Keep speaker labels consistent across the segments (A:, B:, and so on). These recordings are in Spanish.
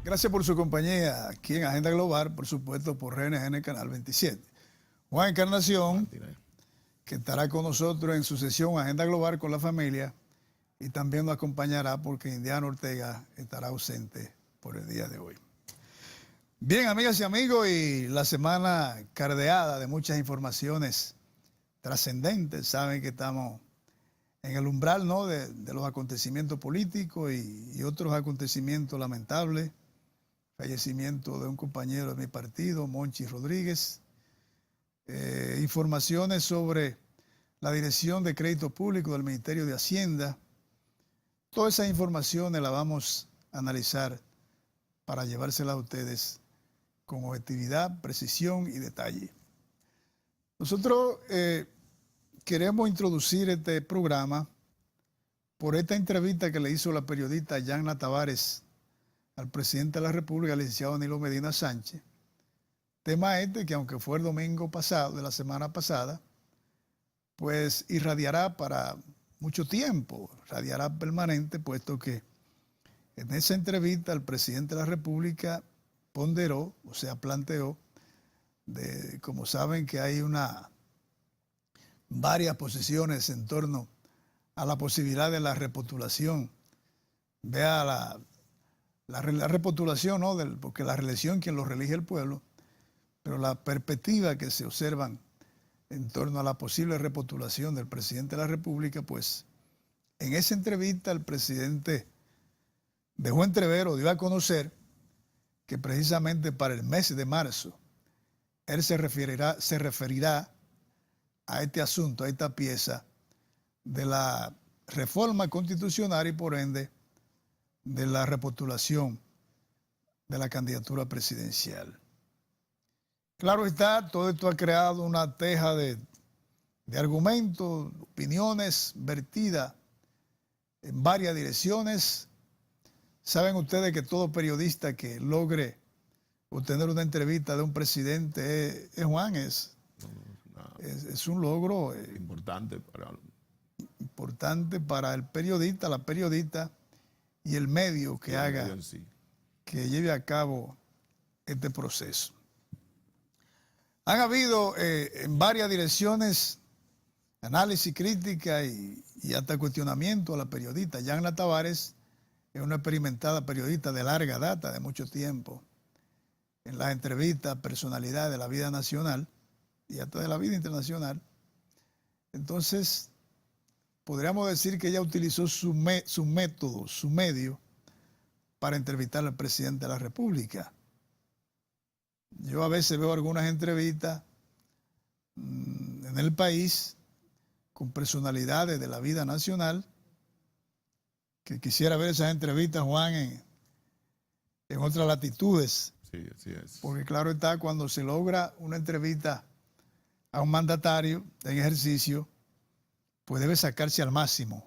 A: Gracias por su compañía aquí en Agenda Global, por supuesto por RNN Canal 27. Juan Encarnación, que estará con nosotros en su sesión Agenda Global con la familia y también nos acompañará porque Indiano Ortega estará ausente por el día de hoy. Bien, amigas y amigos, y la semana cardeada de muchas informaciones trascendentes. Saben que estamos en el umbral, ¿no?, de los acontecimientos políticos y otros acontecimientos lamentables. Fallecimiento de un compañero de mi partido, Monchi Rodríguez. Informaciones sobre la Dirección de Crédito Público del Ministerio de Hacienda. Todas esas informaciones las vamos a analizar para llevárselas a ustedes con objetividad, precisión y detalle. Nosotros queremos introducir este programa por esta entrevista que le hizo la periodista Yanna Tavares al presidente de la República, el licenciado Danilo Medina Sánchez. Tema este que, aunque fue el domingo pasado, de la semana pasada, pues irradiará para mucho tiempo, irradiará permanente, puesto que en esa entrevista el presidente de la República ponderó, o sea, planteó, como saben que hay varias posiciones en torno a la posibilidad de la repostulación. Vea la repostulación, ¿no?, porque la reelección quien lo reelige el pueblo, pero la perspectiva que se observan en torno a la posible repostulación del presidente de la República, pues en esa entrevista el presidente dejó entrever o dio a conocer que precisamente para el mes de marzo él se referirá a este asunto, a esta pieza de la reforma constitucional y por ende de la repostulación de la candidatura presidencial. Claro está, todo esto ha creado una teja de argumentos, opiniones vertidas en varias direcciones. Saben ustedes que todo periodista que logre obtener una entrevista de un presidente es un logro
B: importante
A: para el periodista, la periodista y el medio que que lleve a cabo este proceso. Han habido en varias direcciones análisis, crítica y hasta cuestionamiento a la periodista. Yanna Tavares es una experimentada periodista de larga data, de mucho tiempo, en las entrevistas, personalidades de la vida nacional y hasta de la vida internacional. Entonces, podríamos decir que ella utilizó su método, su medio, para entrevistar al presidente de la República. Yo a veces veo algunas entrevistas en el país con personalidades de la vida nacional que quisiera ver esas entrevistas, Juan, en otras latitudes.
B: Sí, así es.
A: Porque claro está, cuando se logra una entrevista a un mandatario en ejercicio, pues debe sacarse al máximo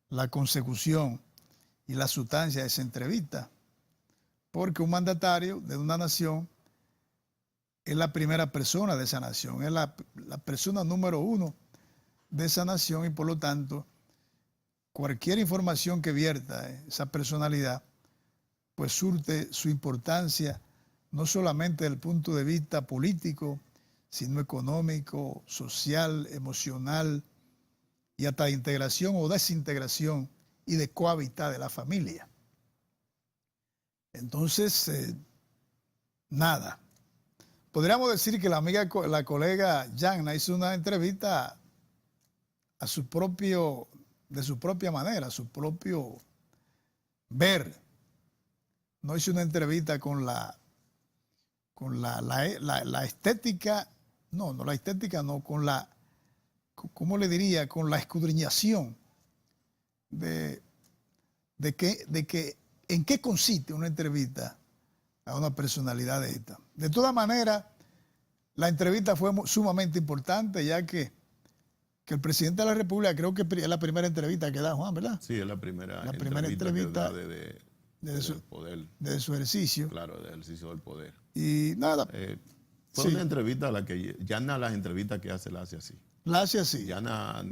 A: la consecución y la sustancia de esa entrevista. Porque un mandatario de una nación es la primera persona de esa nación, es la persona número uno de esa nación y por lo tanto cualquier información que vierta esa personalidad pues surte su importancia no solamente desde el punto de vista político, sino económico, social, emocional y hasta de integración o desintegración y de cohabitar de la familia. Entonces, nada. Podríamos decir que la colega Yanna hizo una entrevista de su propia manera, a su propio ver. No hizo una entrevista con la estética, con la, ¿cómo le diría? Con la escudriñación de que en qué consiste una entrevista a una personalidad de esta. De todas maneras, la entrevista fue sumamente importante, ya que el presidente de la República, creo que es la primera entrevista que da, Juan, ¿verdad?
B: Sí, es la primera
A: entrevista
B: que da desde poder.
A: Desde su ejercicio.
B: Claro, del ejercicio del poder.
A: Y nada.
B: Fue una entrevista a la que Yanna, las entrevistas que hace, la hace así.
A: La hace así.
B: Yanna,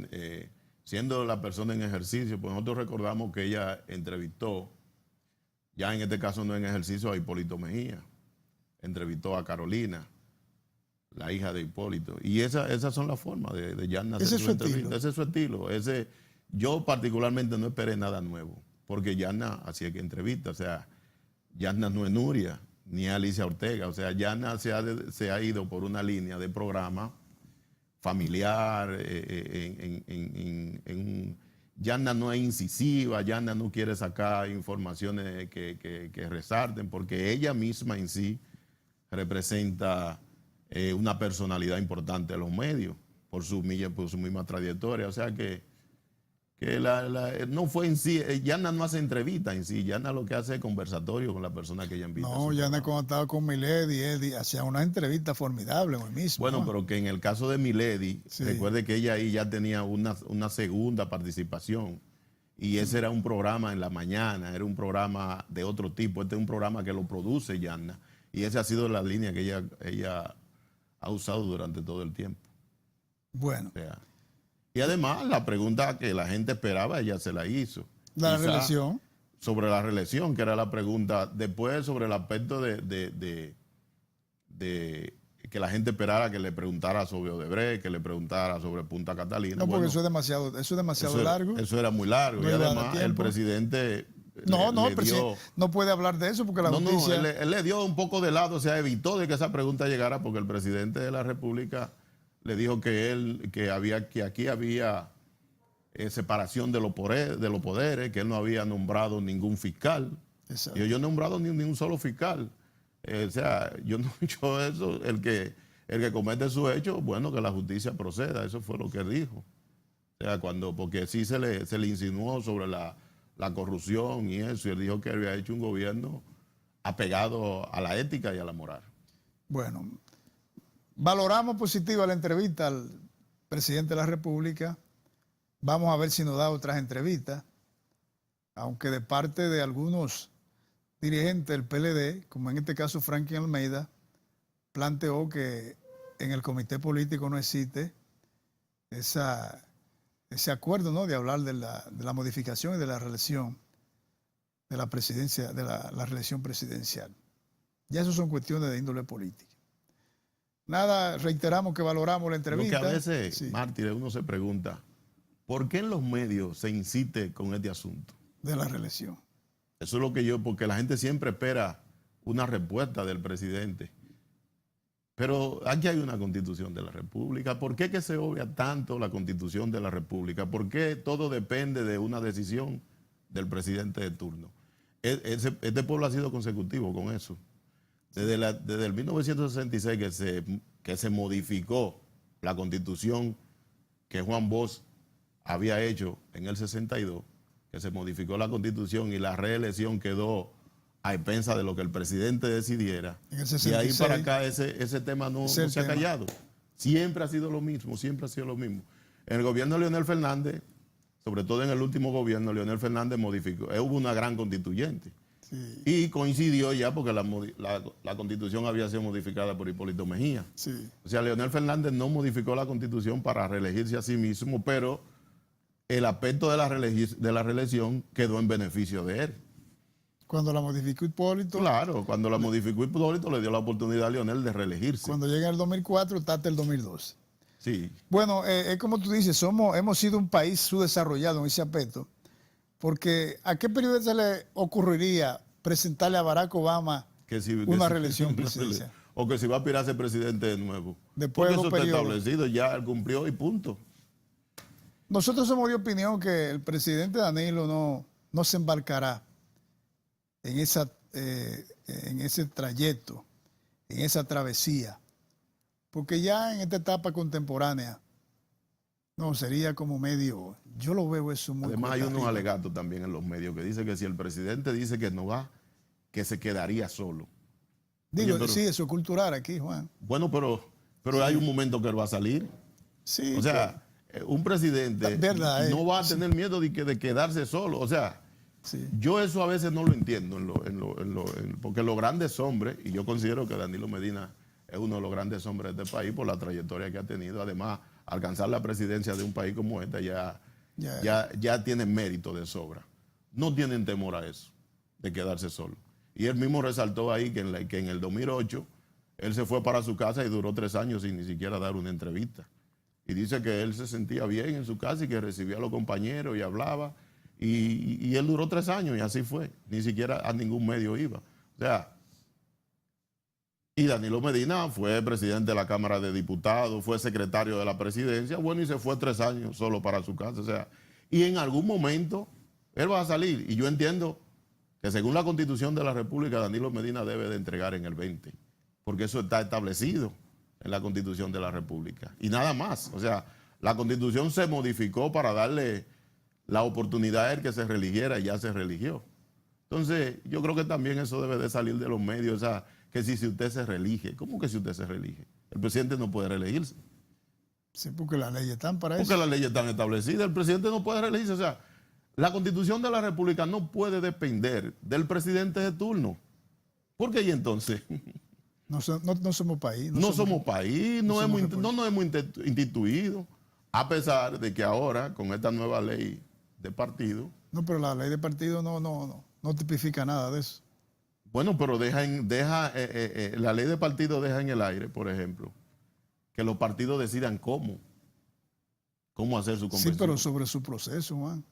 B: siendo la persona en ejercicio, pues nosotros recordamos que ella entrevistó Ya en este caso no en ejercicio a Hipólito Mejía. Entrevistó a Carolina, la hija de Hipólito. Y esas son las formas de Yanna hacer
A: Ese es
B: su
A: su
B: entrevista.
A: estilo.
B: Ese es su estilo. Yo particularmente no esperé nada nuevo, porque Yanna hacía que entrevista. O sea, Yanna no es Nuria, ni Alicia Ortega. O sea, Yanna se ha ido por una línea de programa familiar. Yanna no es incisiva, Yanna no quiere sacar informaciones que resalten, porque ella misma en sí representa una personalidad importante de los medios por su misma trayectoria. O sea que no fue en sí, Yanna no hace entrevista en sí, Yanna lo que hace es conversatorio con la persona que ella invita.
A: No, Yanna cuando estaba con Milady, él hacía una entrevista formidable hoy mismo.
B: Bueno,
A: ¿no?
B: pero que en el caso de Milady,
A: Sí.
B: recuerde que ella ahí ya tenía una segunda participación. Y ese era un programa en la mañana, era un programa de otro tipo. Este es un programa que lo produce Yanna. Y esa ha sido la línea que ella ha usado durante todo el tiempo.
A: Bueno,
B: O sea, y además, la pregunta que la gente esperaba, ella se la hizo.
A: la
B: Quizá
A: reelección.
B: sobre la reelección, que era la pregunta. Después, sobre el aspecto de que la gente esperara que le preguntara sobre Odebrecht, que le preguntara sobre Punta Catalina.
A: No, porque
B: Bueno,
A: eso es demasiado largo.
B: Eso era muy largo.
A: No
B: y
A: iba a dar
B: además, el
A: tiempo.
B: presidente
A: No,
B: le
A: el presidente no puede hablar de eso porque la
B: no,
A: justicia...
B: él le dio un poco de lado, o sea, evitó de que esa pregunta llegara porque el presidente de la República le dijo que aquí había separación de los poderes, que él no había nombrado ningún fiscal.
A: Exacto.
B: Yo no he nombrado ni un solo fiscal. O sea, yo no he hecho eso. El que comete su hecho, bueno, que la justicia proceda. Eso fue lo que dijo. O sea, porque sí se le insinuó sobre la corrupción y eso, y él dijo que había hecho un gobierno apegado a la ética y a la moral.
A: Bueno, valoramos positiva la entrevista al presidente de la República. Vamos a ver si nos da otras entrevistas, aunque de parte de algunos dirigentes del PLD, como en este caso Franklin Almeida, planteó que en el comité político no existe ese acuerdo, ¿no?, de hablar de la modificación y de la reelección de la presidencia, de la reelección presidencial. Ya eso son cuestiones de índole política. Nada, reiteramos que valoramos la entrevista.
B: Lo que a veces,
A: sí,
B: mártires, uno se pregunta, ¿por qué en los medios se insiste con este asunto?
A: de la reelección.
B: Eso es lo que porque la gente siempre espera una respuesta del presidente. Pero aquí hay una constitución de la República. ¿Por qué que se obvia tanto la constitución de la República? ¿Por qué todo depende de una decisión del presidente de turno? Este pueblo ha sido consecutivo con eso. Desde el 1966 que se modificó la constitución que Juan Bosch había hecho en el 62, que se modificó la constitución y la reelección quedó a expensas de lo que el presidente decidiera.
A: En el
B: Y
A: 66,
B: ahí para acá ese tema no se ha
A: tema.
B: callado. Siempre ha sido lo mismo, siempre ha sido lo mismo. En el gobierno de Leonel Fernández, sobre todo en el último gobierno, Leonel Fernández modificó, hubo una gran constituyente.
A: Sí,
B: Y coincidió ya porque la constitución había sido modificada por Hipólito Mejía.
A: sí.
B: O sea, Leonel Fernández no modificó la constitución para reelegirse a sí mismo, pero el aspecto de la reelección quedó en beneficio de él.
A: Cuando la modificó Hipólito,
B: Claro, cuando la modificó Hipólito le dio la oportunidad a Leonel de reelegirse.
A: cuando llega el 2004, está hasta el 2012.
B: Sí.
A: Bueno, es como tú dices, hemos sido un país subdesarrollado en ese aspecto, porque ¿a qué periodista se le ocurriría presentarle a Barack Obama una reelección presidencial?
B: O que si va a aspirar a ser presidente de nuevo.
A: Después de
B: Porque
A: dos
B: eso está
A: periodos.
B: establecido, ya él cumplió y punto.
A: Nosotros somos de opinión que el presidente Danilo no se embarcará en ese trayecto, en esa travesía, porque ya en esta etapa contemporánea, no, sería como medio, yo lo veo eso muy...
B: Además hay
A: cuesta
B: unos
A: arriba.
B: alegatos también en los medios que dice que si el presidente dice que no va, que se quedaría solo.
A: Digo,
B: Oye, pero-
A: sí, eso es cultural aquí, Juan.
B: Bueno, pero hay un momento que él va a salir.
A: Sí,
B: O sea, un presidente
A: Verdad,
B: no va a tener miedo de quedarse solo. O sea,
A: sí.
B: yo eso a veces no lo entiendo, porque los grandes hombres, y yo considero que Danilo Medina es uno de los grandes hombres de este país por la trayectoria que ha tenido. Además, alcanzar la presidencia de un país como este ya tiene mérito de sobra. No tienen temor a eso. O de quedarse solo. Y él mismo resaltó ahí que en el 2008 él se fue para su casa y duró 3 años sin ni siquiera dar una entrevista. Y dice que él se sentía bien en su casa y que recibía a los compañeros y hablaba. Y él duró 3 años y así fue. Ni siquiera a ningún medio iba. O sea, y Danilo Medina fue presidente de la Cámara de Diputados, fue secretario de la presidencia, bueno, y se fue 3 años solo para su casa. O sea, y en algún momento él va a salir. Y yo entiendo que según la Constitución de la República, Danilo Medina debe de entregar en el 20, porque eso está establecido en la Constitución de la República. Y nada más. O sea, la Constitución se modificó para darle la oportunidad a él que se religiera y ya se religió. Entonces, yo creo que también eso debe de salir de los medios. O sea, que si usted se reelige, ¿cómo que si usted se reelige? El presidente no puede reelegirse.
A: Sí, porque las leyes están para eso.
B: Porque las leyes están establecidas, el presidente no puede reelegirse. O sea, la Constitución de la República no puede depender del presidente de turno. ¿Por qué y entonces?
A: No somos país.
B: No somos país, no nos hemos instituido, a pesar de que ahora, con esta nueva ley de partido.
A: No, pero la ley de partido no tipifica nada de eso.
B: Bueno, pero la ley de partido deja en el aire, por ejemplo, que los partidos decidan cómo hacer su convención.
A: Sí, pero sobre su proceso, Juan.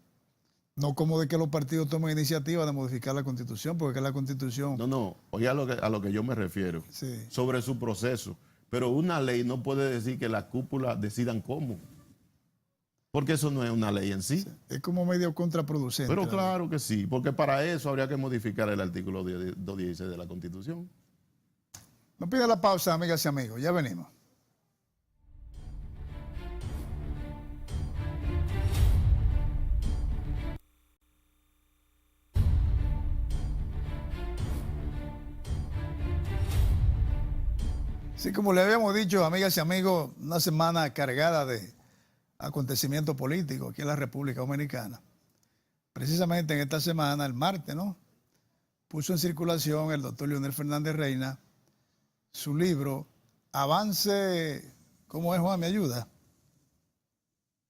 A: No como de que los partidos tomen iniciativa de modificar la Constitución, porque es la Constitución.
B: No, oye a lo que yo me refiero.
A: Sí.
B: Sobre su proceso. Pero una ley no puede decir que la cúpula decidan cómo. Porque eso no es una ley en sí.
A: Es como medio contraproducente.
B: Pero claro que sí, porque para eso habría que modificar el artículo 216 de la Constitución.
A: No pida la pausa, amigas y amigos. Ya venimos. Sí, como le habíamos dicho, amigas y amigos, una semana cargada de acontecimientos políticos aquí en la República Dominicana. Precisamente en esta semana, el martes, ¿no?, puso en circulación el doctor Leonel Fernández Reina su libro Avance, ¿cómo es, Juan? ¿Me ayuda?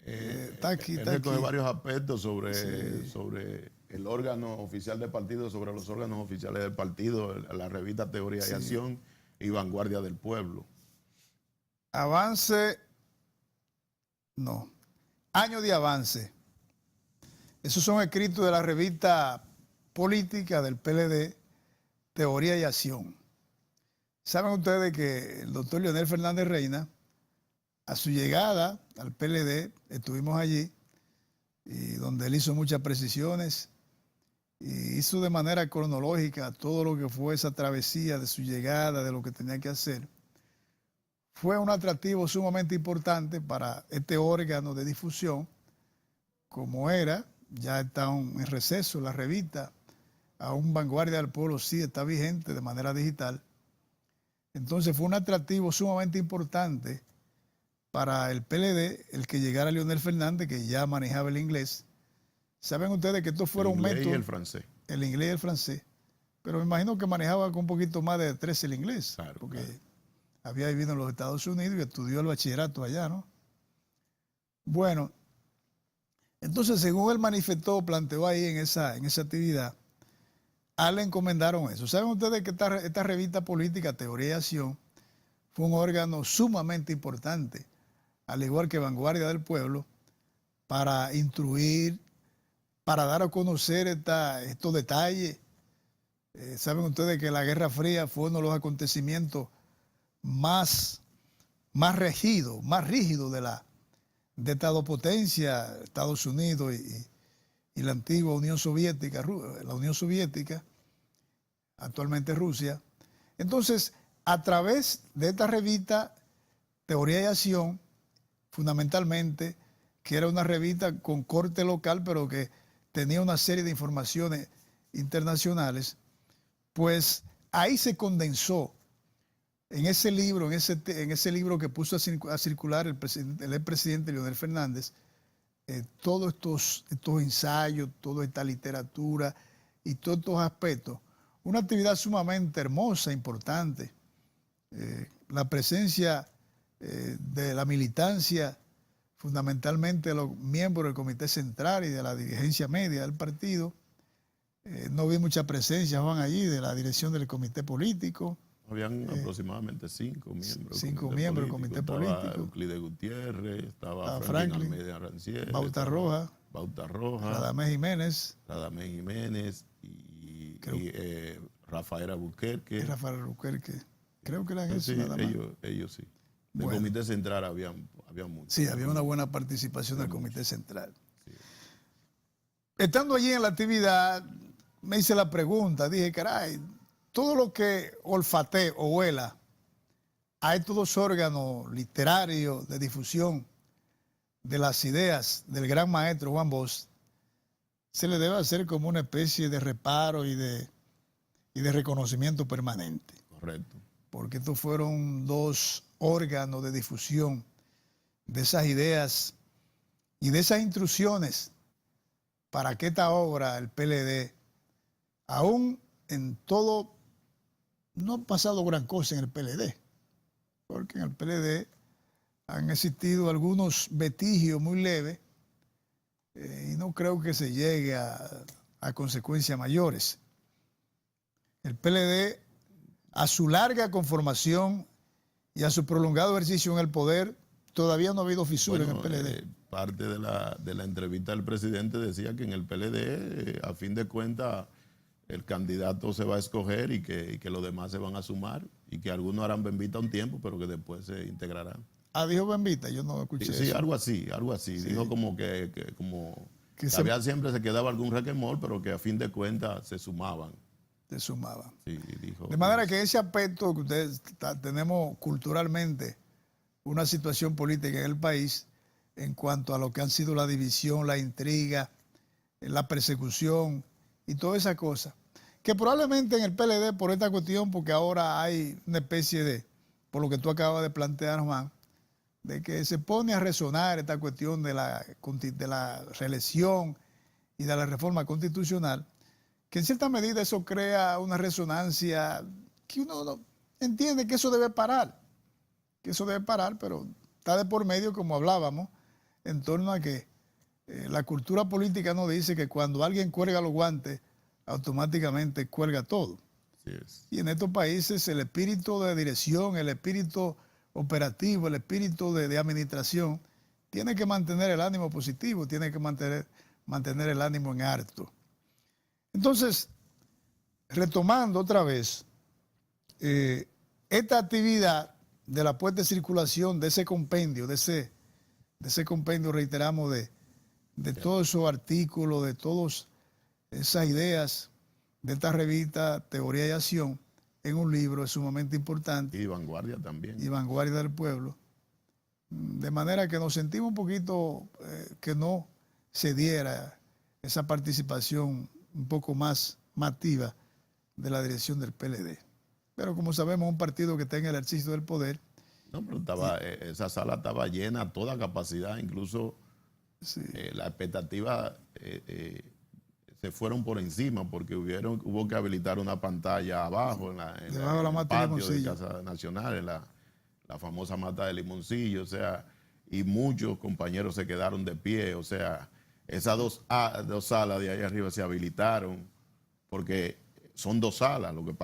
B: Está aquí. Recoge varios aspectos sobre el órgano oficial del partido, sobre los órganos oficiales del partido, la revista Teoría y Acción y Vanguardia del Pueblo.
A: Avance, no, Año de Avance. Esos son escritos de la revista política del PLD, Teoría y Acción. Saben ustedes que el doctor Leonel Fernández Reina, a su llegada al PLD, estuvimos allí, y donde él hizo muchas precisiones, y hizo de manera cronológica todo lo que fue esa travesía de su llegada, de lo que tenía que hacer. Fue un atractivo sumamente importante para este órgano de difusión, como era, ya está en receso la revista, aún Vanguardia del Pueblo sí está vigente de manera digital. Entonces fue un atractivo sumamente importante para el PLD el que llegara Leonel Fernández, que ya manejaba el inglés. Saben ustedes que estos fueron métodos.
B: El inglés y el francés.
A: El inglés y el francés. Pero me imagino que manejaba con un poquito más de 13 el inglés.
B: Claro,
A: porque
B: claro.
A: Había vivido en los Estados Unidos y estudió el bachillerato allá, ¿no? Bueno, entonces según él manifestó, planteó ahí en esa actividad, a él le encomendaron eso. ¿Saben ustedes que esta revista política, Teoría y Acción, fue un órgano sumamente importante, al igual que Vanguardia del Pueblo, para instruir, para dar a conocer estos detalles? Saben ustedes que la Guerra Fría fue uno de los acontecimientos más rígido de esta dos potencias, Estados Unidos y la antigua Unión Soviética, actualmente Rusia. Entonces, a través de esta revista Teoría y Acción, fundamentalmente, que era una revista con corte local, pero que tenía una serie de informaciones internacionales, pues ahí se condensó en ese libro, que puso a circular el expresidente Leonel Fernández, todos estos ensayos, toda esta literatura y todos estos aspectos. Una actividad sumamente hermosa, importante. La presencia de la militancia, fundamentalmente de los miembros del Comité Central y de la dirigencia media del partido, No vi mucha presencia, Juan, allí de la dirección del comité político.
B: Habían aproximadamente 5 miembros.
A: 5 miembros del comité político.
B: Estaba Euclides Gutiérrez, estaba
A: Franklin
B: Almeida Rancière,
A: Bauta Roja,
B: Radamés
A: Jiménez
B: y Rafael Albuquerque.
A: Creo que eran esos
B: Sí,
A: nada más.
B: ellos sí. Del
A: Bueno.
B: comité central había muchos.
A: Sí, había una buena participación del comité central. Sí. Estando allí en la actividad, me hice la pregunta, dije, caray, todo lo que olfatee o huela a estos dos órganos literarios de difusión de las ideas del gran maestro Juan Bosch, se le debe hacer como una especie de reparo y de reconocimiento permanente.
B: Correcto.
A: Porque estos fueron dos órganos de difusión de esas ideas y de esas instrucciones para que esta obra, el PLD, aún en todo, no ha pasado gran cosa en el PLD, porque en el PLD han existido algunos vestigios muy leves y no creo que se llegue a consecuencias mayores. El PLD, a su larga conformación y a su prolongado ejercicio en el poder, todavía no ha habido fisura en el PLD.
B: Parte de la entrevista del presidente decía que en el PLD, a fin de cuentas, el candidato se va a escoger y que los demás se van a sumar y que algunos harán bembita un tiempo, pero que después se integrarán.
A: Ah, dijo bembita, yo no escuché eso.
B: Sí, algo así. Sí. Dijo como que siempre se quedaba algún requemor, pero que a fin de cuentas se sumaban.
A: Sí,
B: dijo.
A: De manera que ese aspecto que ustedes tenemos culturalmente una situación política en el país en cuanto a lo que han sido la división, la intriga, la persecución y toda esa cosa. Que probablemente en el PLD, por esta cuestión, porque ahora hay una especie de, por lo que tú acabas de plantear, Juan, de que se pone a resonar esta cuestión de la reelección y de la reforma constitucional, que en cierta medida eso crea una resonancia que uno entiende que eso debe parar, pero está de por medio, como hablábamos, en torno a que la cultura política nos dice que cuando alguien cuelga los guantes, automáticamente cuelga todo.
B: Así es.
A: Y en estos países el espíritu de dirección, el espíritu operativo, el espíritu de administración, tiene que mantener el ánimo positivo, tiene que mantener el ánimo en alto. Entonces, retomando otra vez, esta actividad de la puesta en circulación de ese compendio, reiteramos, de todos esos artículos, de todas esas ideas de esta revista Teoría y Acción, en un libro es sumamente importante.
B: Y Vanguardia también.
A: Y Vanguardia del Pueblo. De manera que nos sentimos un poquito que no se diera esa participación un poco más activa de la dirección del PLD. Pero como sabemos, un partido que está en el ejercicio del poder.
B: No, pero esa sala estaba llena a toda capacidad, incluso sí. La expectativa se fueron por encima porque hubo que habilitar una pantalla abajo en el patio de Casa Nacional, en la famosa mata de Limoncillo, o sea, y muchos compañeros se quedaron de pie, o sea, esas dos salas de ahí arriba se habilitaron porque son dos salas, lo que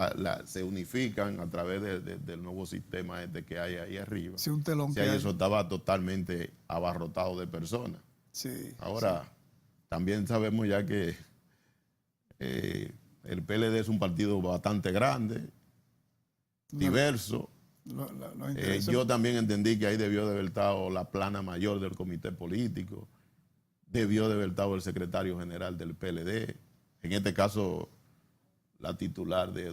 B: se unifican a través del nuevo sistema que hay ahí arriba.
A: Sí, un telón que
B: eso estaba totalmente abarrotado de personas.
A: Sí.
B: Ahora, sí. También sabemos ya que el PLD es un partido bastante grande, diverso. Yo también entendí que ahí debió de haber estado la plana mayor del comité político, debió de haber estado el secretario general del PLD, en este caso la titular de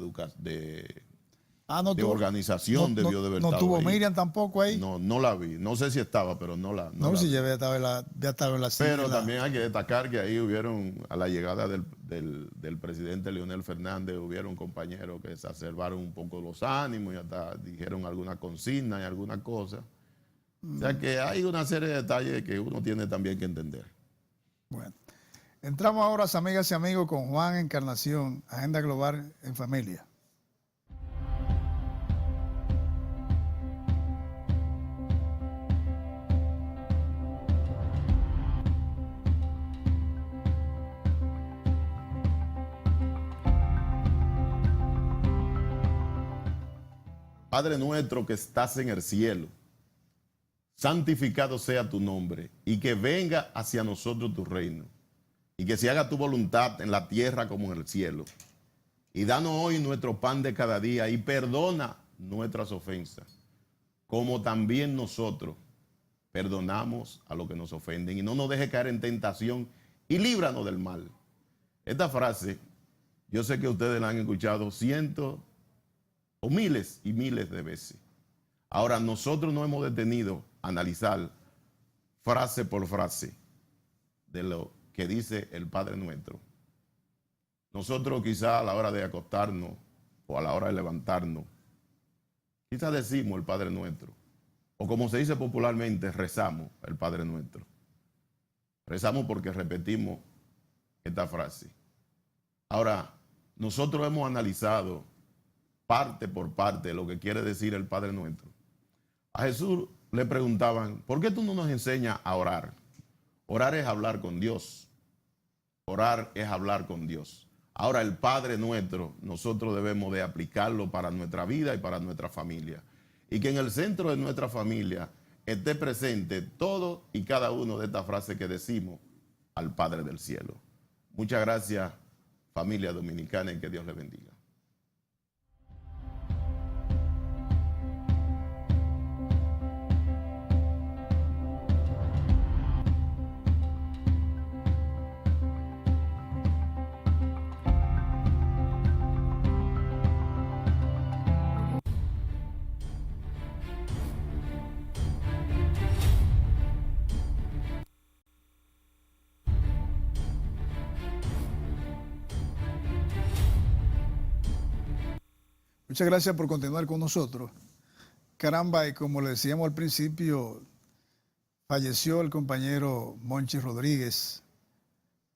B: organización debió de haber estado.
A: ¿No tuvo
B: ahí.
A: Miriam tampoco ahí?
B: No la vi, no sé si estaba, pero no la
A: No, si ya había estado en la
B: Pero también hay que destacar que ahí hubieron, a la llegada del presidente Leonel Fernández, hubieron compañeros que se exacerbaron un poco los ánimos y hasta dijeron alguna consigna y alguna cosa. O sea que hay una serie de detalles que uno tiene también que entender.
A: Bueno, entramos ahora, amigas y amigos, con Juan Encarnación, Agenda Global en Familia.
B: Padre nuestro que estás en el cielo, santificado sea tu nombre, y que venga hacia nosotros tu reino, y que se haga tu voluntad en la tierra como en el cielo. Y danos hoy nuestro pan de cada día, y perdona nuestras ofensas, como también nosotros perdonamos a los que nos ofenden. Y no nos deje caer en tentación, y líbranos del mal. Esta frase, yo sé que ustedes la han escuchado cientos o miles y miles de veces. Ahora, nosotros nos hemos detenido a analizar frase por frase de lo que dice el Padre Nuestro. Nosotros quizá a la hora de acostarnos o a la hora de levantarnos, quizá decimos el Padre Nuestro, o como se dice popularmente, rezamos el Padre Nuestro. Rezamos porque repetimos esta frase. Ahora, nosotros hemos analizado parte por parte lo que quiere decir el Padre Nuestro. A Jesús le preguntaban, ¿por qué tú no nos enseñas a orar? Orar es hablar con Dios. Orar es hablar con Dios. Ahora el Padre Nuestro, nosotros debemos de aplicarlo para nuestra vida y para nuestra familia. Y que en el centro de nuestra familia esté presente todo y cada uno de estas frases que decimos al Padre del cielo. Muchas gracias, familia dominicana, y que Dios les bendiga.
A: Muchas gracias por continuar con nosotros. Caramba, y como le decíamos al principio, falleció el compañero Monchi Rodríguez.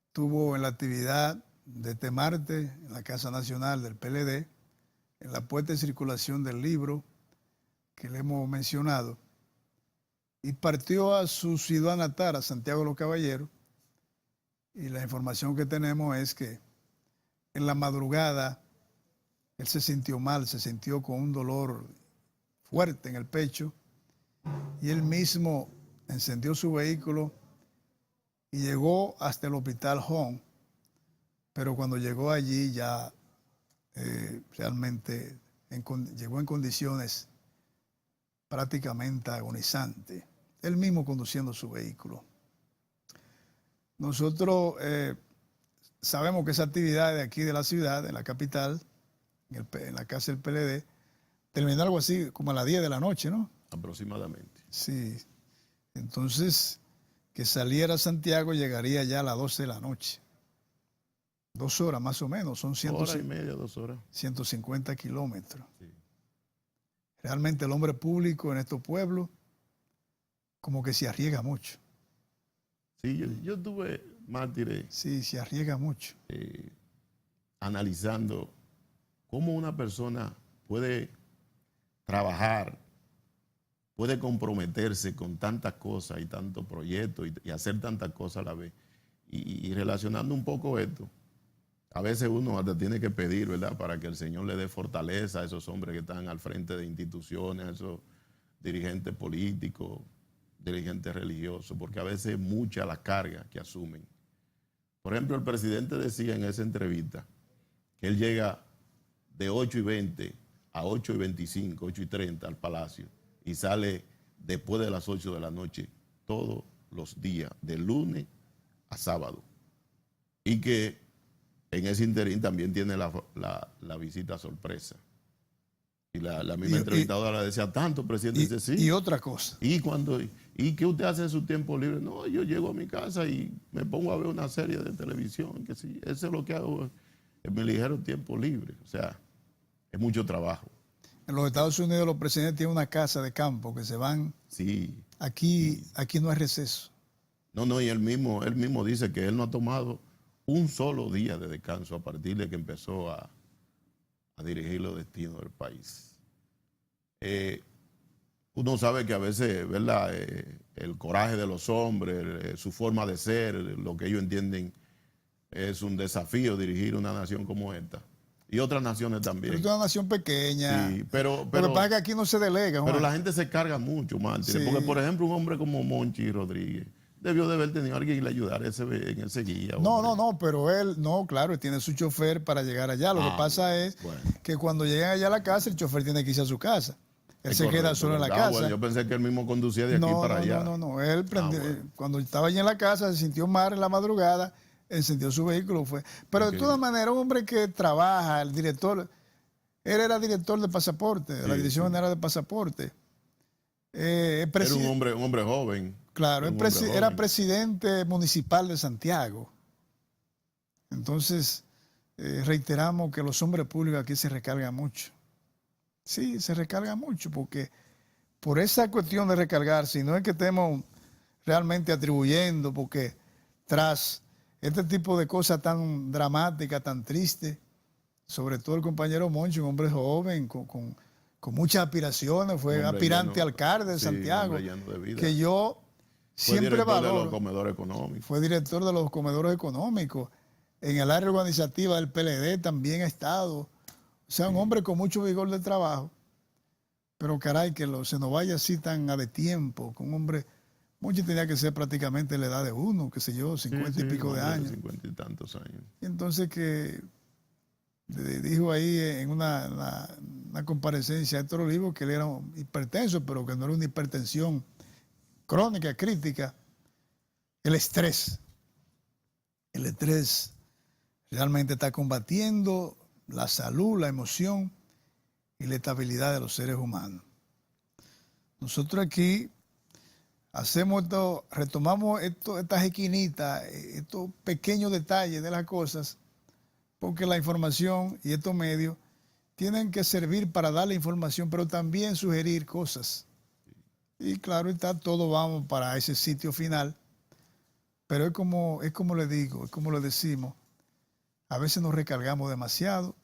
A: Estuvo en la actividad de este martes en la Casa Nacional del PLD, en la puesta en circulación del libro que le hemos mencionado, y partió a su ciudad natal, a Santiago de los Caballeros, y la información que tenemos es que en la madrugada él se sintió mal, se sintió con un dolor fuerte en el pecho, y él mismo encendió su vehículo y llegó hasta el Hospital Home, pero cuando llegó allí ya realmente llegó en condiciones prácticamente agonizantes, él mismo conduciendo su vehículo. Nosotros sabemos que esa actividad de aquí de la ciudad, en la capital, en la casa del PLD, terminó algo así como a las 10 de la noche, ¿no?
B: Aproximadamente.
A: Sí. Entonces, que saliera a Santiago llegaría ya a las 12 de la noche. 2 horas más o menos, son
B: 2 horas.
A: 150 kilómetros.
B: Sí.
A: Realmente el hombre público en estos pueblos como que se arriesga mucho.
B: Sí, yo tuve mártires.
A: Sí, se arriesga mucho.
B: Analizando cómo una persona puede trabajar, puede comprometerse con tantas cosas y tantos proyectos y hacer tantas cosas a la vez. Y relacionando un poco esto, a veces uno hasta tiene que pedir, ¿verdad?, para que el Señor le dé fortaleza a esos hombres que están al frente de instituciones, a esos dirigentes políticos, dirigentes religiosos, porque a veces es mucha la carga que asumen. Por ejemplo, el presidente decía en esa entrevista que él llega de 8:20 a 8:25, 8:30 al Palacio y sale después de las 8 de la noche todos los días, de lunes a sábado. Y que en ese interín también tiene la visita sorpresa. Y la misma entrevistadora decía, ¿tanto, presidente? Dice, sí.
A: Y otra cosa.
B: ¿Y qué usted hace en su tiempo libre? No, yo llego a mi casa y me pongo a ver una serie de televisión, que sí, eso es lo que hago en mi ligero tiempo libre. O sea, es mucho trabajo.
A: En los Estados Unidos los presidentes tienen una casa de campo que se van.
B: Sí.
A: Aquí no hay receso.
B: No, y él mismo dice que él no ha tomado un solo día de descanso a partir de que empezó a dirigir los destinos del país. Uno sabe que a veces, ¿verdad?, el coraje de los hombres, su forma de ser, lo que ellos entienden es un desafío dirigir una nación como esta. Y otras naciones
A: Pero
B: también.
A: es una nación pequeña.
B: Sí, pero
A: Lo que pasa es que aquí no se delega,
B: pero
A: Juan.
B: la gente se carga mucho, Mártir.
A: Sí.
B: Porque, por ejemplo, un hombre como Monchi Rodríguez debió de haber tenido a alguien que le ayudara en ese guía.
A: No, pero él, no, claro, él tiene su chofer para llegar allá. Lo que pasa es que cuando llegan allá a la casa, el chofer tiene que irse a su casa. Él se queda solo en la casa.
B: Bueno, yo pensé que él mismo conducía de aquí para allá.
A: No. Él cuando estaba allí en la casa, se sintió mal en la madrugada, encendió su vehículo. Pero de todas maneras, un hombre que trabaja, el director, él era director de pasaporte, de la Dirección General de Pasaporte.
B: Era un hombre joven.
A: Claro, era presidente municipal de Santiago. Entonces, reiteramos que los hombres públicos aquí se recargan mucho. Sí, se recarga mucho, porque por esa cuestión de recargarse, y no es que estemos realmente atribuyendo, porque tras este tipo de cosas tan dramáticas, tan tristes, sobre todo el compañero Monchi, un hombre joven, con muchas aspiraciones, fue aspirante alcalde de Santiago, que yo siempre valoro. Fue director de los comedores económicos. En el área organizativa del PLD también ha estado. O sea, un hombre con mucho vigor de trabajo. Pero caray, que se nos vaya así tan a de tiempo, con un hombre, Monchi tenía que ser prácticamente la edad de uno, qué sé yo, 50 y pico de años.
B: 50 y tantos años.
A: Y entonces que dijo ahí en una comparecencia a Héctor Olivo que él era un hipertenso, pero que no era una hipertensión crónica, crítica. El estrés realmente está combatiendo la salud, la emoción y la estabilidad de los seres humanos. Nosotros aquí hacemos esto, retomamos estas esquinitas, estos pequeños detalles de las cosas, porque la información y estos medios tienen que servir para dar la información, pero también sugerir cosas. Y claro está, todos vamos para ese sitio final, pero es como le digo, es como le decimos, a veces nos recargamos demasiado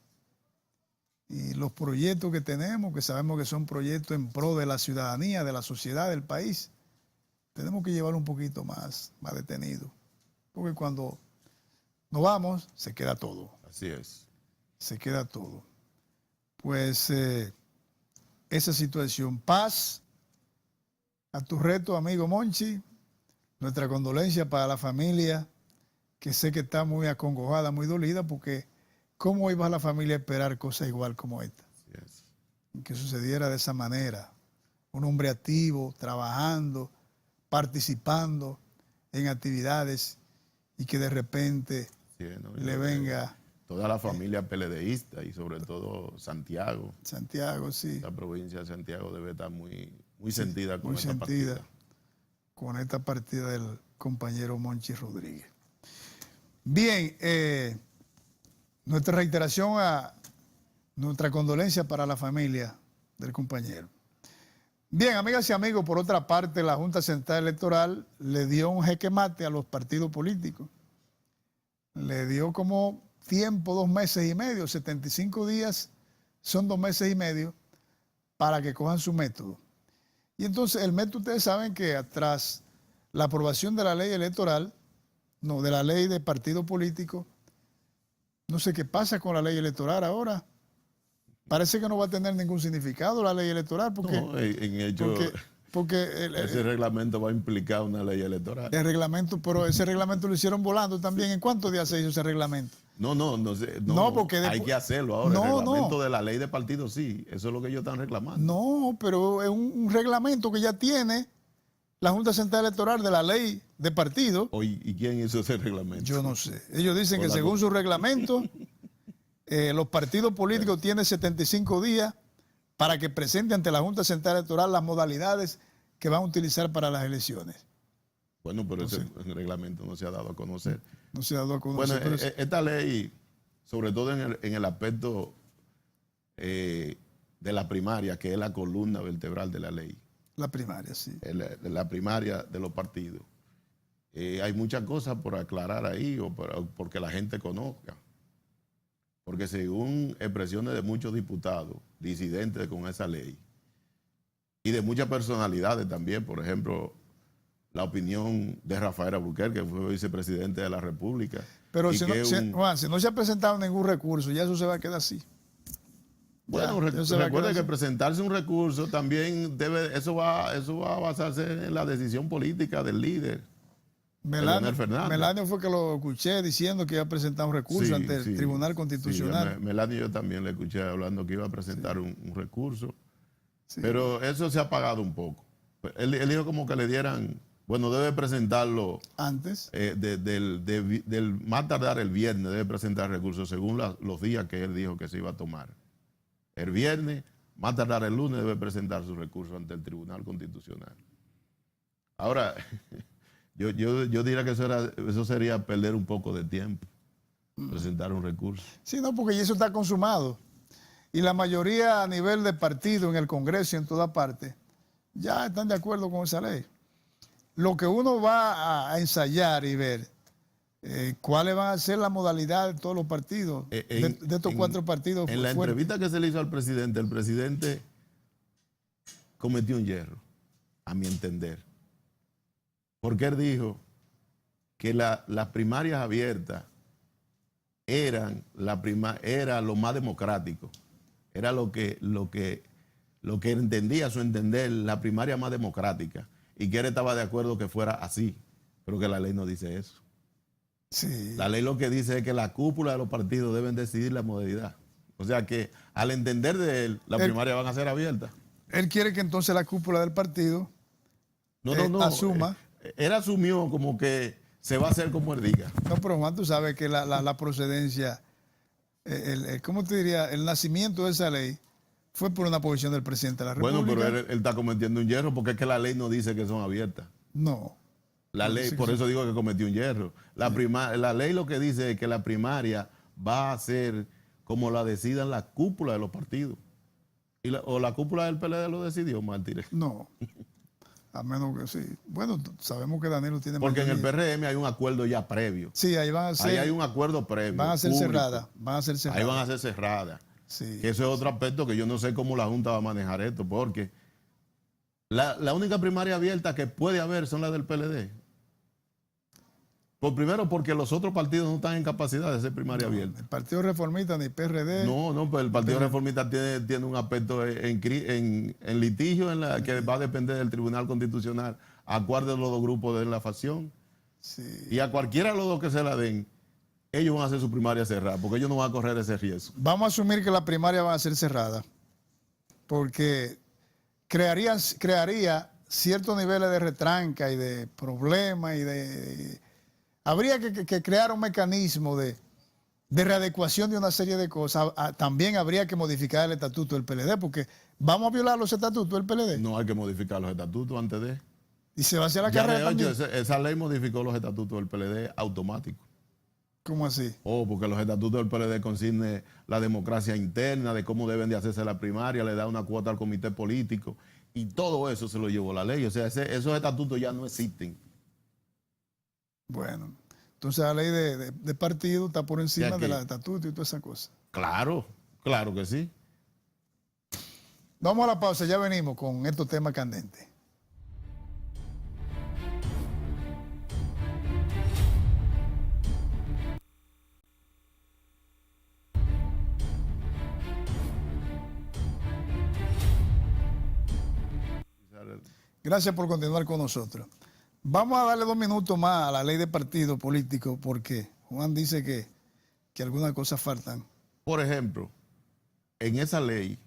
A: y los proyectos que tenemos, que sabemos que son proyectos en pro de la ciudadanía, de la sociedad, del país, tenemos que llevarlo un poquito más detenido, porque cuando nos vamos, se queda todo.
B: Así es.
A: Se queda todo. Pues esa situación. Paz a tu reto, amigo Monchi. Nuestra condolencia para la familia, que sé que está muy acongojada, muy dolida, porque ¿cómo iba la familia a esperar cosas igual como esta?
B: Así es.
A: Que sucediera de esa manera. Un hombre activo, trabajando, participando en actividades y que de repente le venga...
B: Toda la familia PLDista y sobre todo Santiago.
A: Santiago, sí.
B: La provincia de Santiago debe estar muy sentida con esta
A: partida.
B: partida.
A: Con esta partida del compañero Monchi Rodríguez. Bien, nuestra reiteración nuestra condolencia para la familia del compañero. Bien, amigas y amigos, por otra parte, la Junta Central Electoral le dio un jeque mate a los partidos políticos. Le dio como tiempo, 2 meses y medio, 75 días son 2 meses y medio para que cojan su método. Y entonces el método, ustedes saben que tras la aprobación de la ley electoral, de la ley de partido político, no sé qué pasa con la ley electoral ahora. Parece que no va a tener ningún significado la ley electoral porque...
B: No, en hecho, ese reglamento va a implicar una ley electoral.
A: El reglamento, pero ese reglamento lo hicieron volando también. ¿En cuántos días se hizo ese reglamento?
B: No sé. Porque hay que hacerlo ahora. El reglamento de la ley de partido, sí. Eso es lo que ellos están reclamando.
A: No, pero es un reglamento que ya tiene la Junta Central Electoral de la ley de partido.
B: ¿Y quién hizo ese reglamento?
A: Yo no sé. Ellos dicen que según su reglamento, los partidos políticos tienen 75 días para que presenten ante la Junta Central Electoral las modalidades que van a utilizar para las elecciones.
B: Bueno, pero ese reglamento no se ha dado a conocer.
A: No se ha dado a conocer.
B: Bueno, esta ley, sobre todo en el aspecto de la primaria, que es la columna vertebral de la ley.
A: La primaria, sí.
B: La primaria de los partidos. Hay muchas cosas por aclarar ahí o porque la gente conozca. Porque según expresiones de muchos diputados disidentes con esa ley y de muchas personalidades también, por ejemplo, la opinión de Rafael Abruquer, que fue vicepresidente de la República.
A: Pero
B: y
A: si no,
B: que
A: Juan, si no se ha presentado ningún recurso, ya eso se va a quedar así.
B: Bueno, recuerde que presentarse un recurso también eso va a basarse en la decisión política del líder.
A: Melanio fue que lo escuché diciendo que iba a presentar un recurso ante el Tribunal Constitucional.
B: Melanio yo también le escuché hablando que iba a presentar un recurso. Pero eso se ha apagado un poco. Él dijo como que le dieran, bueno, debe presentarlo
A: antes.
B: Del más tardar el viernes debe presentar recursos según los días que él dijo que se iba a tomar. El viernes, más tardar el lunes, debe presentar su recurso ante el Tribunal Constitucional. Ahora, yo diría que eso sería perder un poco de tiempo, presentar un recurso.
A: Sí, no, porque eso está consumado. Y la mayoría a nivel de partido en el Congreso y en toda parte ya están de acuerdo con esa ley. Lo que uno va a ensayar y ver, cuáles van a ser las modalidades de todos los partidos, de estos 4 partidos.
B: En la entrevista que se le hizo al presidente, el presidente cometió un yerro, a mi entender. Porque él dijo que las primarias abiertas era lo más democrático. Era lo que entendía, a su entender, la primaria más democrática. Y que él estaba de acuerdo que fuera así. Pero que la ley no dice eso.
A: Sí.
B: La ley lo que dice es que la cúpula de los partidos deben decidir la modalidad. O sea que al entender de él, las primarias van a ser abiertas.
A: Él quiere que entonces la cúpula del partido asuma.
B: Él asumió como que se va a hacer como él diga.
A: No, pero Juan, tú sabes que la procedencia, ¿cómo te diría? El nacimiento de esa ley fue por una posición del presidente de la República.
B: Bueno, pero él está cometiendo un yerro porque es que la ley no dice que son abiertas.
A: No.
B: La ley, por eso digo que cometió un yerro. La ley lo que dice es que la primaria va a ser como la decidan la cúpula de los partidos. ¿O la cúpula del PLD lo decidió, Mártires?
A: No. A menos que sí. Bueno, sabemos que Danilo tiene
B: porque
A: mayoría.
B: En el PRM hay un acuerdo ya previo.
A: Sí, ahí van a ser.
B: Ahí hay un acuerdo previo.
A: Van a ser cerradas.
B: Ahí van a ser cerradas.
A: Sí.
B: Que eso es otro aspecto que yo no sé cómo la Junta va a manejar esto, porque la única primaria abierta que puede haber son las del PLD. Primero, porque los otros partidos no están en capacidad de ser primaria abierta.
A: El Partido Reformista ni PRD.
B: No, pues el Partido Reformista tiene un aspecto en litigio que va a depender del Tribunal Constitucional a cuál de los dos grupos den la facción.
A: Sí.
B: Y a cualquiera de los dos que se la den, ellos van a hacer su primaria cerrada, porque ellos no van a correr ese riesgo.
A: Vamos a asumir que la primaria va a ser cerrada, porque crearía ciertos niveles de retranca y de problemas habría que crear un mecanismo de readecuación de una serie de cosas. También habría que modificar el estatuto del PLD, porque vamos a violar los estatutos del PLD.
B: No hay que modificar los estatutos antes de.
A: Y se va a hacer la carrera también.
B: Esa ley modificó los estatutos del PLD automático.
A: ¿Cómo así?
B: Porque los estatutos del PLD consignen la democracia interna, de cómo deben de hacerse la primaria, le da una cuota al comité político, y todo eso se lo llevó la ley. O sea, esos estatutos ya no existen.
A: Bueno, entonces la ley de partido está por encima de la de estatuto y todas esas cosas.
B: Claro, claro que sí.
A: Vamos a la pausa, ya venimos con estos temas candentes. Gracias por continuar con nosotros. Vamos a darle 2 minutos más a la ley de partido político, porque Juan dice que algunas cosas faltan.
B: Por ejemplo, en esa ley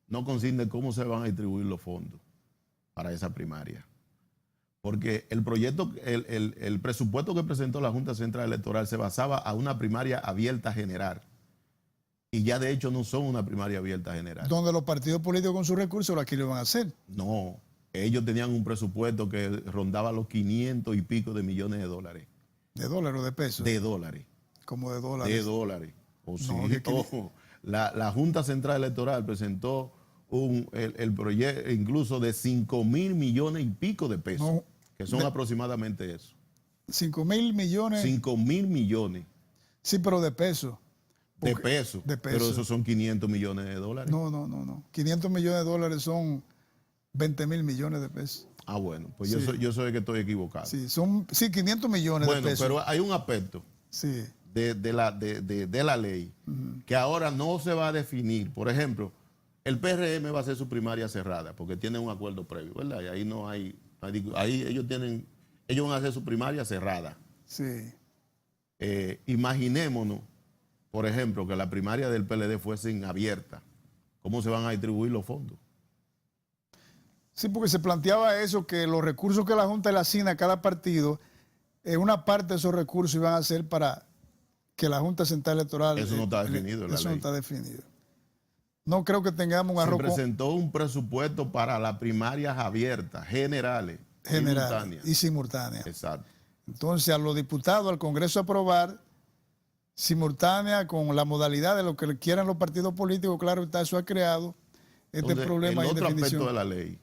B: no consigne cómo se van a distribuir los fondos para esa primaria. Porque el proyecto, el presupuesto que presentó la Junta Central Electoral se basaba a una primaria abierta general. Y ya de hecho no son una primaria abierta general.
A: Donde los partidos políticos con sus recursos aquí lo van a hacer.
B: No, ellos tenían un presupuesto que rondaba los 500 y pico de millones de dólares.
A: ¿De dólares o de pesos?
B: De dólares.
A: ¿Cómo de dólares?
B: De dólares. La Junta Central Electoral presentó el proyecto incluso de 5.000 millones y pico de pesos, que son aproximadamente eso.
A: 5.000 millones.
B: 5.000 millones.
A: Sí, pero de pesos.
B: De pesos. Pero esos son 500 millones de dólares.
A: No. 500 millones de dólares son 20.000 millones de pesos.
B: Ah, bueno, pues
A: Sí.
B: yo soy el que estoy equivocado.
A: Sí, son 500 millones de
B: Bueno,
A: pesos.
B: pero hay un aspecto
A: Sí.
B: de la ley que ahora no se va a definir. Por ejemplo, el PRM va a hacer su primaria cerrada porque tiene un acuerdo previo, ¿verdad? Y ahí no hay, ahí ellos van a hacer su primaria cerrada.
A: Sí.
B: Imaginémonos, por ejemplo, que la primaria del PLD fuesen abierta. ¿Cómo se van a distribuir los fondos?
A: Sí, porque se planteaba eso, que los recursos que la Junta le asigna a cada partido, una parte de esos recursos iban a ser para que la Junta Central Electoral...
B: Eso no está definido en la
A: Eso
B: ley.
A: no está definido. No creo que tengamos un
B: Se
A: arroz
B: presentó un presupuesto para las primarias abiertas, generales,
A: general y simultánea.
B: Exacto.
A: Entonces, a los diputados, al Congreso aprobar simultánea con la modalidad de lo que quieran los partidos políticos, claro, eso ha creado este
B: Entonces,
A: problema de
B: en otro
A: indefinición.
B: aspecto de la ley,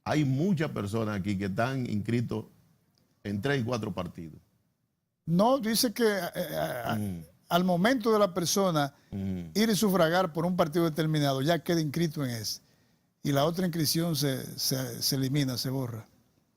B: hay muchas personas aquí que están inscritos en 3 y 4 partidos.
A: No, dice que al momento de la persona ir y sufragar por un partido determinado, ya queda inscrito en ese. Y la otra inscripción se elimina, se borra.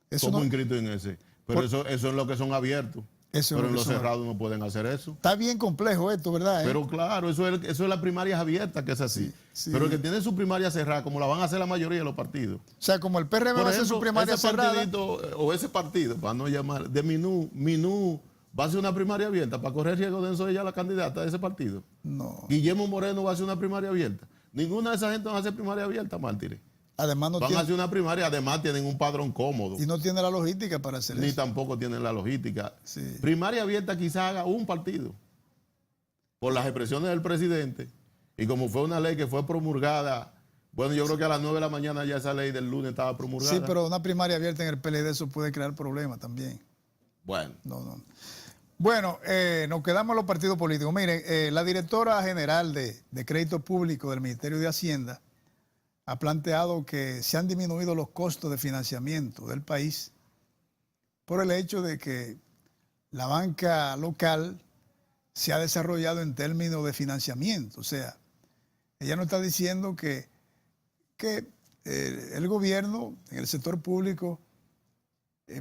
A: Eso
B: ¿Cómo
A: no,
B: inscritos en ese? Pero eso es lo que son abiertos.
A: Eso es
B: Pero
A: lo
B: en
A: que
B: los
A: son
B: cerrados no pueden hacer eso.
A: Está bien complejo esto, ¿verdad?
B: Pero claro, eso es las primarias abiertas, que es así.
A: Sí, sí.
B: Pero el que tiene su primaria cerrada, como la van a hacer la mayoría de los partidos.
A: O sea, como el PRM
B: Por
A: va a hacer
B: ejemplo,
A: su primaria
B: ese
A: cerrada.
B: partidito, o ese partido, para no llamar, de Minú, va a hacer una primaria abierta para correr riesgo de eso ella la candidata de ese partido.
A: No.
B: Guillermo Moreno va a hacer una primaria abierta. Ninguna de esas gente va a hacer primaria abierta, mártires.
A: Además no
B: Van a
A: tiene,
B: hacer una primaria, además tienen un padrón cómodo.
A: y no tiene la logística para hacer
B: Ni
A: eso.
B: tampoco tienen la logística.
A: Sí.
B: Primaria abierta quizás haga un partido. Por las expresiones del presidente. Y como fue una ley que fue promulgada, bueno, yo creo que a las 9 de la mañana ya esa ley del lunes estaba promulgada.
A: Sí, pero una primaria abierta en el PLD eso puede crear problemas también.
B: Bueno.
A: No. Bueno, nos quedamos en los partidos políticos. Miren, la directora general de Crédito Público del Ministerio de Hacienda ha planteado que se han disminuido los costos de financiamiento del país por el hecho de que la banca local se ha desarrollado en términos de financiamiento. O sea, ella nos está diciendo que el gobierno en el sector público,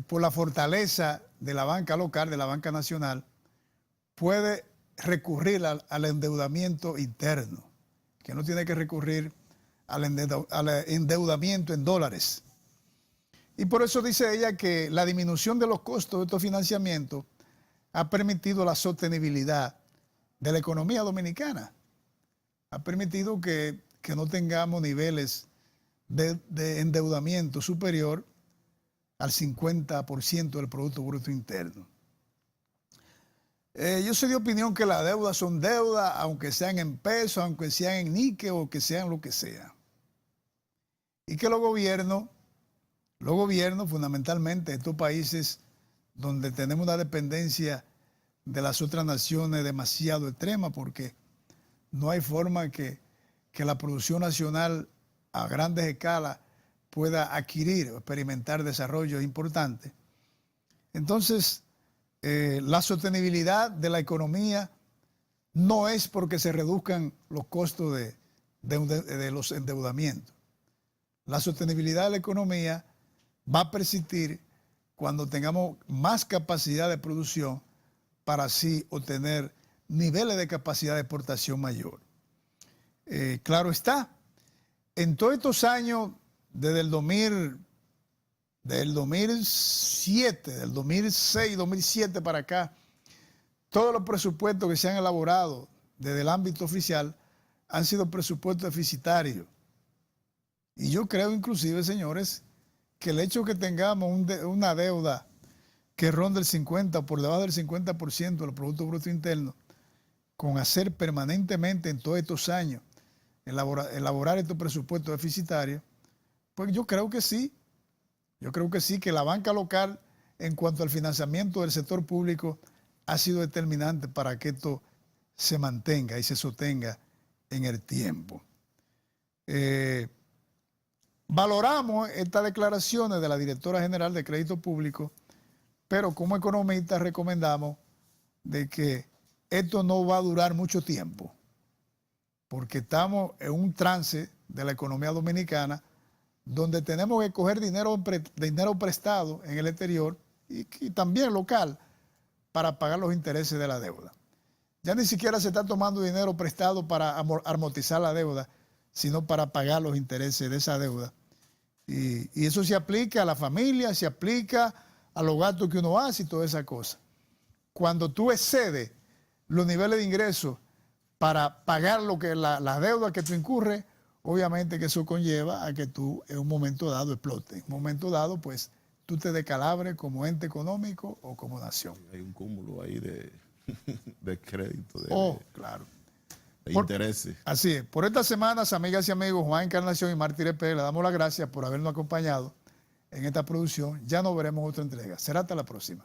A: por la fortaleza de la banca local, de la banca nacional, puede recurrir al endeudamiento interno, que no tiene que recurrir al endeudamiento en dólares. Y por eso dice ella que la disminución de los costos de estos financiamientos ha permitido la sostenibilidad de la economía dominicana. Ha permitido que no tengamos niveles de endeudamiento superior al 50% del Producto Bruto Interno. Yo soy de opinión que las deudas son deudas, aunque sean en pesos, aunque sean en níquel o que sean lo que sea. Y que los gobiernos, fundamentalmente estos países donde tenemos una dependencia de las otras naciones demasiado extrema, porque no hay forma que la producción nacional a grandes escalas pueda adquirir o experimentar desarrollos importantes. Entonces, la sostenibilidad de la economía no es porque se reduzcan los costos de los endeudamientos. La sostenibilidad de la economía va a persistir cuando tengamos más capacidad de producción para así obtener niveles de capacidad de exportación mayor. Claro está, en todos estos años, desde el 2007, del 2006, 2007 para acá, todos los presupuestos que se han elaborado desde el ámbito oficial han sido presupuestos deficitarios. Y yo creo inclusive, señores, que el hecho de que tengamos una deuda que ronda el 50 o por debajo del 50% del Producto Bruto Interno, con hacer permanentemente en todos estos años, elaborar estos presupuestos deficitarios, pues yo creo que sí. Yo creo que sí, que la banca local, en cuanto al financiamiento del sector público, ha sido determinante para que esto se mantenga y se sostenga en el tiempo. Valoramos estas declaraciones de la directora general de Crédito Público, pero como economistas recomendamos de que esto no va a durar mucho tiempo, porque estamos en un trance de la economía dominicana donde tenemos que coger dinero prestado en el exterior y también local para pagar los intereses de la deuda. Ya ni siquiera se está tomando dinero prestado para amortizar la deuda, sino para pagar los intereses de esa deuda. Y eso se aplica a la familia, se aplica a los gastos que uno hace y toda esa cosa. Cuando tú excedes los niveles de ingresos para pagar la deuda que tú incurres, obviamente que eso conlleva a que tú en un momento dado explotes. En un momento dado, pues, tú te descalabres como ente económico o como nación.
B: Hay un cúmulo ahí de crédito,
A: claro.
B: de intereses.
A: Así es. Por estas semanas, amigas y amigos, Juan Encarnación y Mártires Pérez, le damos las gracias por habernos acompañado en esta producción. Ya nos veremos en otra entrega. Será hasta la próxima.